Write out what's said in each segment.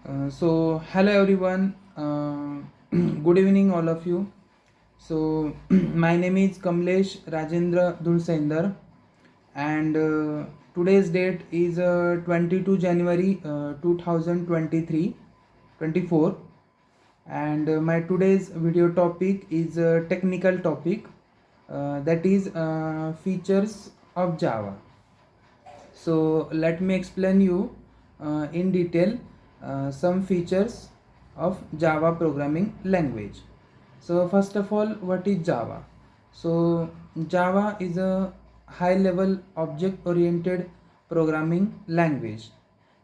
Hello everyone. Good evening, all of you. My name is Kamlesh Rajendra Dulsender, and today's date is 22 January 2023 24, and my today's video topic is a technical topic, that is features of Java. So let me explain you in detail some features of Java programming language. So first of all, what is Java? So Java is a high level object oriented programming language,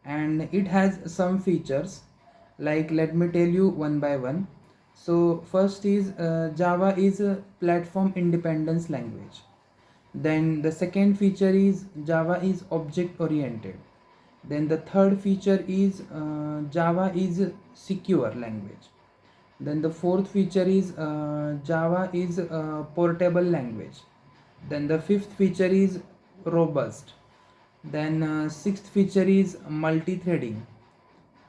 and it has some features, like let me tell you one by one. So first is Java is a platform independence language. Then the second feature is Java is object oriented. Then the third feature is Java is secure language. Then the fourth feature is Java is portable language. Then the fifth feature is robust. Then sixth feature is multi-threading.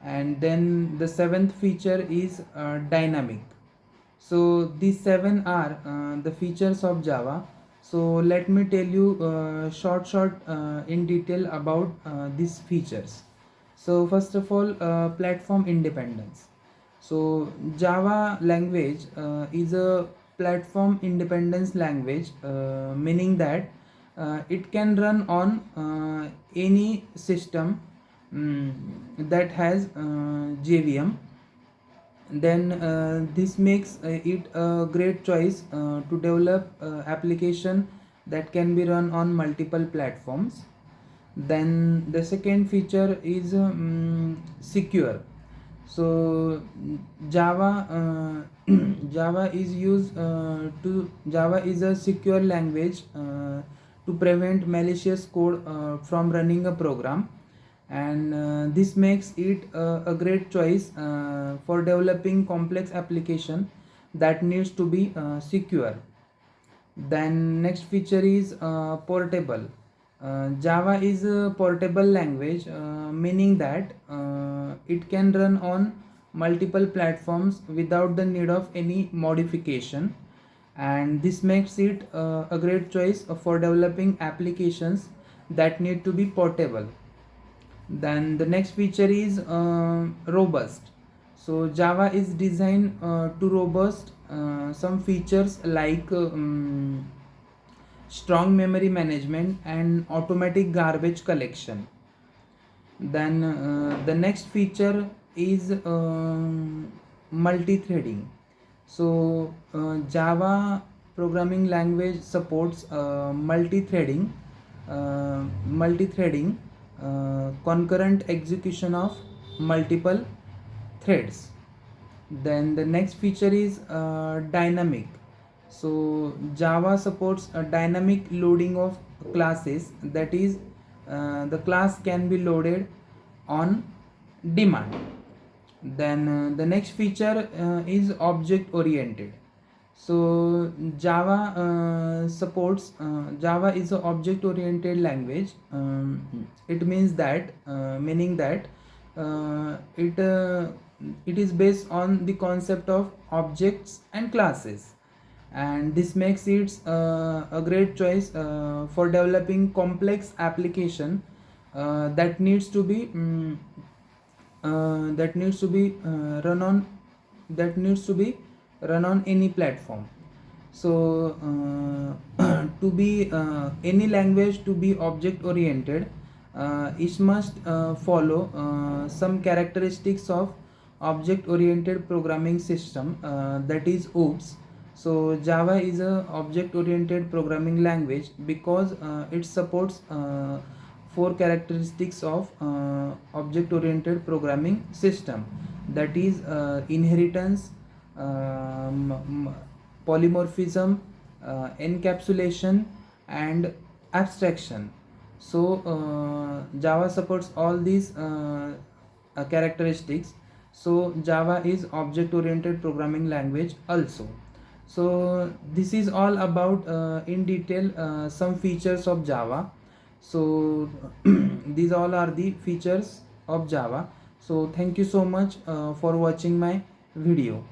And then the seventh feature is dynamic. So these seven are the features of Java. So let me tell you short in detail about these features. So first of all, platform independence. So Java language is a platform independence language, meaning that it can run on any system that has JVM. Then this makes it a great choice to develop application that can be run on multiple platforms. Then the second feature is secure. So Java is used to Java is a secure language to prevent malicious code from running a program, and this makes it a great choice for developing complex application that needs to be secure. Then next feature is portable. Java is a portable language, meaning that it can run on multiple platforms without the need of any modification, and this makes it a great choice for developing applications that need to be portable. Then the next feature is robust. So Java is designed to robust some features like strong memory management and automatic garbage collection. Then the next feature is multi-threading. So Java programming language supports multi-threading, concurrent execution of multiple threads. Then the next feature is dynamic. So Java supports a dynamic loading of classes, that is the class can be loaded on demand. Then the next feature is object oriented. So Java is an object oriented language. It means that meaning that it it is based on the concept of objects and classes, and this makes it a great choice for developing complex application that needs to be that needs to be run on that needs to be run on any platform. So to be any language to be object oriented, it must follow some characteristics of object oriented programming system, that is OOPS. So Java is a object oriented programming language because it supports four characteristics of object oriented programming system, that is inheritance, polymorphism, encapsulation, and abstraction. So Java supports all these characteristics. So Java is object oriented programming language also. So this is all about in detail some features of Java. So these all are the features of Java. So thank you so much for watching my video.